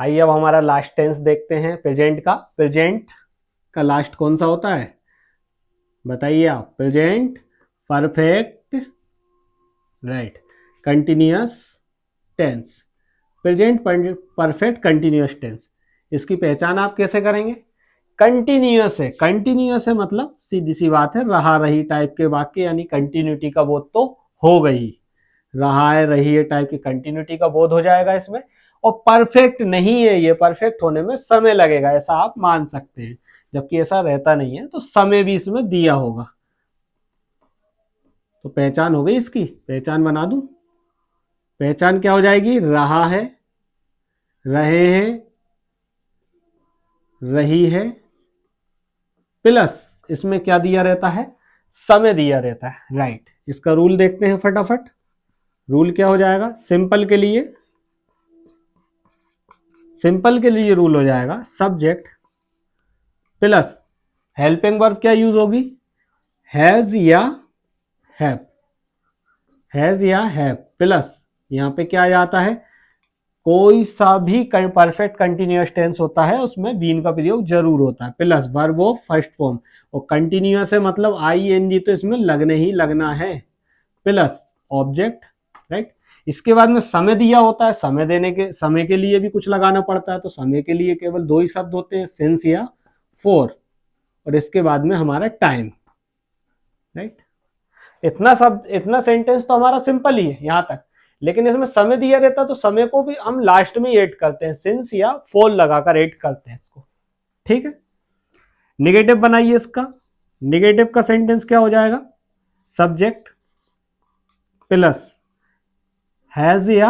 आइए अब हमारा लास्ट टेंस देखते हैं प्रेजेंट का। प्रेजेंट का लास्ट कौन सा होता है बताइए आप। Present perfect, right, continuous tense. Present perfect continuous tense, इसकी पहचान आप कैसे करेंगे? कंटिन्यूअस है, कंटिन्यूअस है मतलब सीधी सी बात है, रहा रही टाइप के वाक्य, यानी कंटिन्यूटी का बोध तो हो गई। रहा है रही है टाइप की कंटिन्यूटी का बोध हो जाएगा इसमें। और परफेक्ट नहीं है, ये परफेक्ट होने में समय लगेगा, ऐसा आप मान सकते हैं, जबकि ऐसा रहता नहीं है, तो समय भी इसमें दिया होगा। तो पहचान हो गई इसकी, पहचान बना दूं। पहचान क्या हो जाएगी? रहा है, रहे हैं, रही है, प्लस इसमें क्या दिया रहता है? समय दिया रहता है, राइट। इसका रूल देखते हैं फटाफट। रूल क्या हो जाएगा? सिंपल के लिए, सिंपल के लिए रूल हो जाएगा सब्जेक्ट प्लस हेल्पिंग वर्ब क्या यूज होगी? हैज या हैव, हैज या हैव प्लस यहां पे क्या आ जाता है? कोई सा भी परफेक्ट कंटिन्यूअस टेंस होता है उसमें बीन का प्रयोग जरूर होता है, plus verb of first form. और कंटिन्यूअस है मतलब आईएनजी तो इसमें लगने ही लगना है, प्लस ऑब्जेक्ट, राइट। इसके बाद में समय दिया होता है, समय देने के, समय के लिए भी कुछ लगाना पड़ता है, तो समय के लिए केवल दो ही शब्द होते हैं, सिंस या फॉर। और इसके बाद में हमारा टाइम, राइट। इतना सब, इतना सेंटेंस तो हमारा सिंपल ही है यहां तक। लेकिन इसमें समय दिया रहता तो समय को भी हम लास्ट में ऐड करते हैं, सिंस या फॉर लगाकर ऐड करते हैं इसको, ठीक है। निगेटिव बनाइए इसका। निगेटिव का सेंटेंस क्या हो जाएगा? सब्जेक्ट प्लस हैज या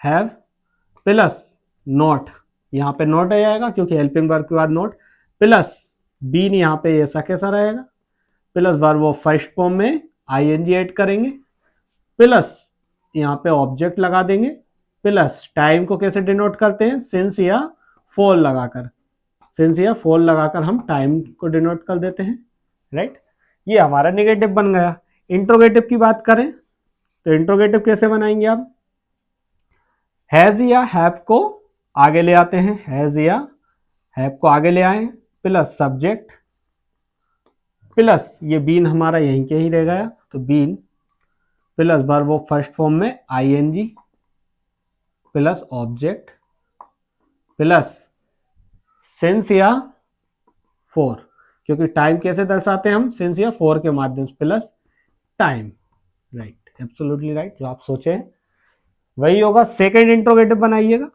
हैव प्लस नॉट, यहां पे नॉट आ जाएगा क्योंकि हेल्पिंग वर्ब के बाद नॉट, प्लस बीन यहां पे ऐसा कैसा रहेगा, plus verb of first form में आईएनजी ऐड करेंगे, प्लस यहां पे ऑब्जेक्ट लगा देंगे, प्लस टाइम को कैसे डिनोट करते हैं? सिंस या फॉर लगाकर, सिंस या फॉर लगाकर हम टाइम को डिनोट कर देते हैं, राइट। ये हमारा निगेटिव बन गया। इंट्रोगेटिव की बात करें तो इंट्रोगेटिव कैसे बनाएंगे आप? हैज या हैव को आगे ले आते हैं, हैज या हैव को आगे ले आए, प्लस सब्जेक्ट प्लस ये बीन हमारा यहीं के ही रह गया, तो been plus verb of first form में ING plus object plus since या फॉर, क्योंकि टाइम कैसे दर्शाते हैं हम? सिंस या फॉर के माध्यम से, plus time, right, absolutely right. जो आप सोचे हैं वही होगा। सेकेंड इंट्रोगेटिव बनाइएगा।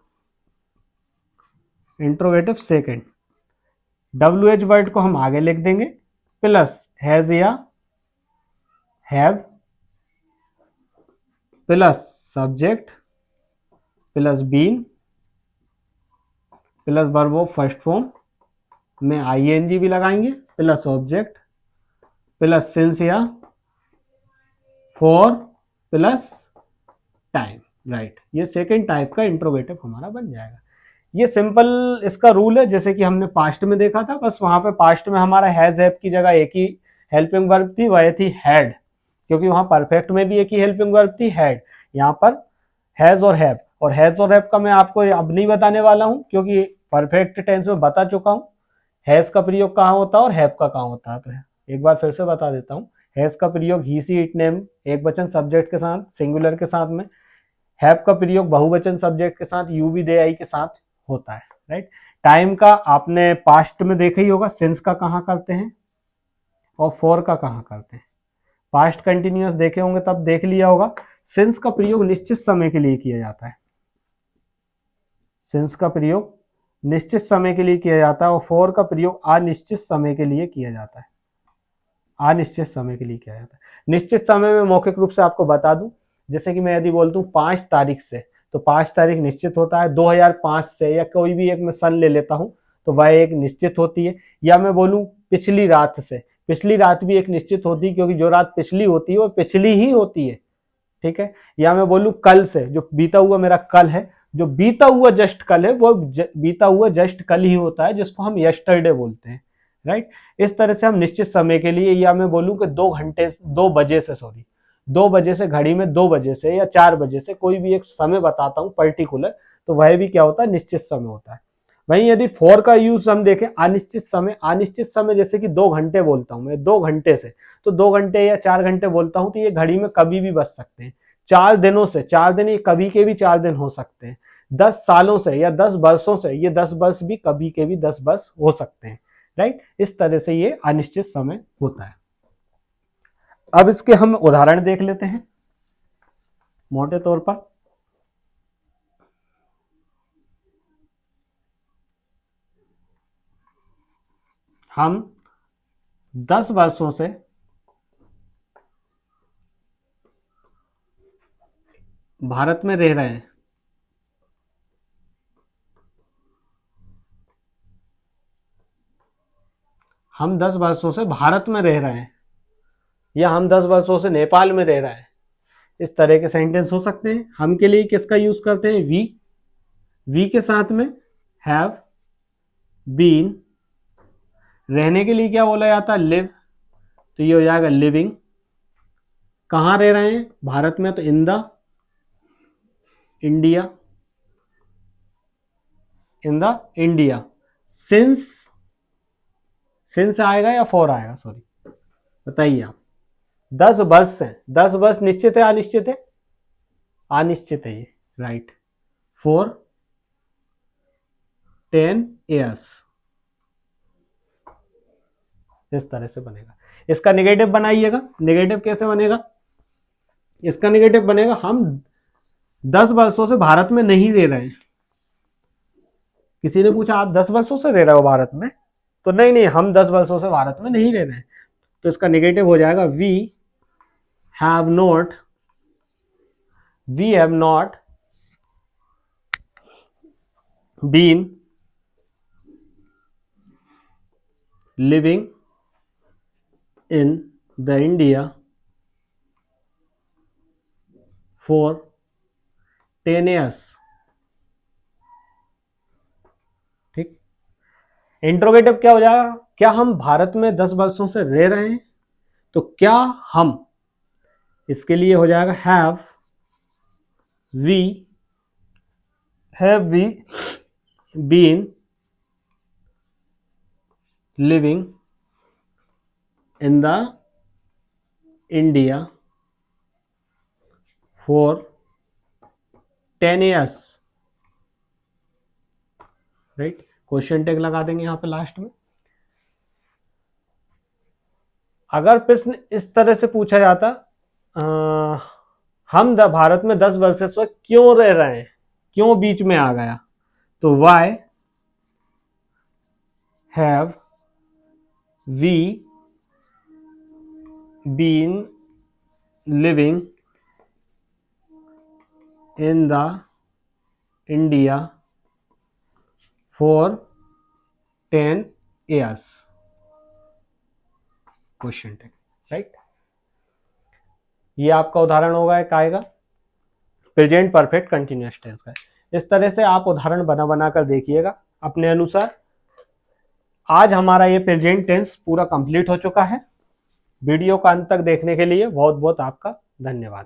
इंट्रोगेटिव सेकेंड, WH वर्ड को हम आगे लिख देंगे, प्लस हैज या have plus subject plus been plus verb of first form में आईएनजी भी लगाएंगे, प्लस ऑब्जेक्ट प्लस सिंस या फॉर प्लस टाइम, राइट। ये सेकेंड टाइप का इंट्रोगेटिव हमारा बन जाएगा। ये सिंपल इसका रूल है, जैसे कि हमने पास्ट में देखा था, बस वहां पे पास्ट में हमारा हैज हैव की जगह एक ही हेल्पिंग वर्ब थी, वह थी हैड, क्योंकि वहां परफेक्ट में भी एक ही हेल्पिंग वर्ब थी, हैड। यहाँ पर हैज और हैव, और हैज और हैव का मैं आपको अब नहीं बताने वाला हूं क्योंकि परफेक्ट टेंस में बता चुका हूं हैज का प्रयोग कहाँ होता है और हैव का कहाँ होता है। तो एक बार फिर से बता देता हूँ। हैज का प्रयोग ही सी इट नेम एक वचन सब्जेक्ट के साथ सिंगुलर के साथ में, हैव का प्रयोग बहुवचन सब्जेक्ट के साथ यू बी दे आई के साथ होता है, राइट। टाइम का आपने पास्ट में देखा ही होगा, सिंस का कहाँ करते हैं और फॉर का कहाँ करते हैं। पास्ट कंटिन्यूअस देखे होंगे तब देख लिया होगा, सिंस का प्रयोग निश्चित समय के लिए किया जाता है, सिंस का प्रयोग निश्चित समय के लिए किया जाता है, और फॉर का प्रयोग अनिश्चित समय के लिए किया जाता है, अनिश्चित समय के लिए किया जाता है। निश्चित समय में मौखिक रूप से आपको बता दूं, जैसे कि मैं यदि बोलता हूँ 5 तारीख से, तो 5 तारीख निश्चित होता है। 2005 से, या कोई भी एक मैं सन ले लेता हूँ तो वह एक निश्चित होती है। या मैं बोलूँ पिछली रात से, पिछली रात भी एक निश्चित होती है, क्योंकि जो रात पिछली होती है वो पिछली ही होती है, ठीक है। या मैं बोलूँ कल से, जो बीता हुआ मेरा कल है, जो बीता हुआ जस्ट कल है वो बीता हुआ जस्ट कल ही होता है, जिसको हम यस्टरडे बोलते हैं, राइट। इस तरह से हम निश्चित समय के लिए, या मैं बोलूँ कि 2 घंटे 2 बजे से, सॉरी 2 बजे से, घड़ी में 2 बजे से या 4 बजे से कोई भी एक समय बताता हूँ पर्टिकुलर, तो वह भी क्या होता है, निश्चित समय होता है। वहीं यदि फॉर का यूज हम देखें अनिश्चित समय, अनिश्चित समय जैसे कि 2 घंटे बोलता हूं मैं, 2 घंटे से, तो 2 घंटे या 4 घंटे बोलता हूं, तो ये घड़ी में कभी भी बज सकते हैं। 4 दिनों से, 4 दिन, ये कभी के भी 4 दिन हो सकते हैं। 10 सालों से या 10 वर्षों से, ये 10 वर्ष भी कभी के भी 10 वर्ष हो सकते हैं, राइट। इस तरह से ये अनिश्चित समय होता है। अब इसके हम उदाहरण देख लेते हैं मोटे तौर पर। हम 10 वर्षों से भारत में रह रहे हैं। हम 10 वर्षों से भारत में रह रहे हैं, या हम 10 वर्षों से नेपाल में रह रहे हैं। इस तरह के सेंटेंस हो सकते हैं। हम के लिए किसका यूज करते हैं, वी। वी के साथ में हैव बीन। रहने के लिए क्या बोला जाता है, लिव, तो ये हो जाएगा लिविंग। कहां रह रहे हैं, भारत में, तो इन the India, in the India. Since, since आएगा या फॉर आएगा, सॉरी बताइए आप। 10 वर्ष से, 10 वर्ष निश्चित है अनिश्चित है, अनिश्चित है ये, राइट। फॉर 10 years, इस तरह से बनेगा। इसका नेगेटिव बनाइएगा। नेगेटिव कैसे बनेगा, इसका नेगेटिव बनेगा हम 10 वर्षों से भारत में नहीं रह रहे हैं। किसी ने पूछा आप 10 वर्षों से रह रहे हो भारत में, तो नहीं नहीं, हम 10 वर्षों से भारत में नहीं रह रहे हैं, तो इसका नेगेटिव हो जाएगा we have not, we have not been living in the India for 10 years। ठीक। इंट्रोगेटिव क्या हो जाएगा, क्या हम भारत में 10 वर्षों से रह रहे हैं, तो क्या हम, इसके लिए हो जाएगा have we been living in the India for 10 years, right. Question tag लगा देंगे यहां पे लास्ट में। अगर प्रश्न इस तरह से पूछा जाता, हम भारत में 10 वर्ष से क्यों रह रहे हैं, क्यों बीच में आ गया, तो why have we been living in the India for 10 years, question tag, right. ये आपका उदाहरण होगा, एक आएगा प्रेजेंट परफेक्ट कंटिन्यूअस टेंस का। इस तरह से आप उदाहरण बना बना कर देखिएगा अपने अनुसार। आज हमारा ये प्रेजेंट टेंस पूरा कंप्लीट हो चुका है। वीडियो का अंत तक देखने के लिए बहुत बहुत आपका धन्यवाद।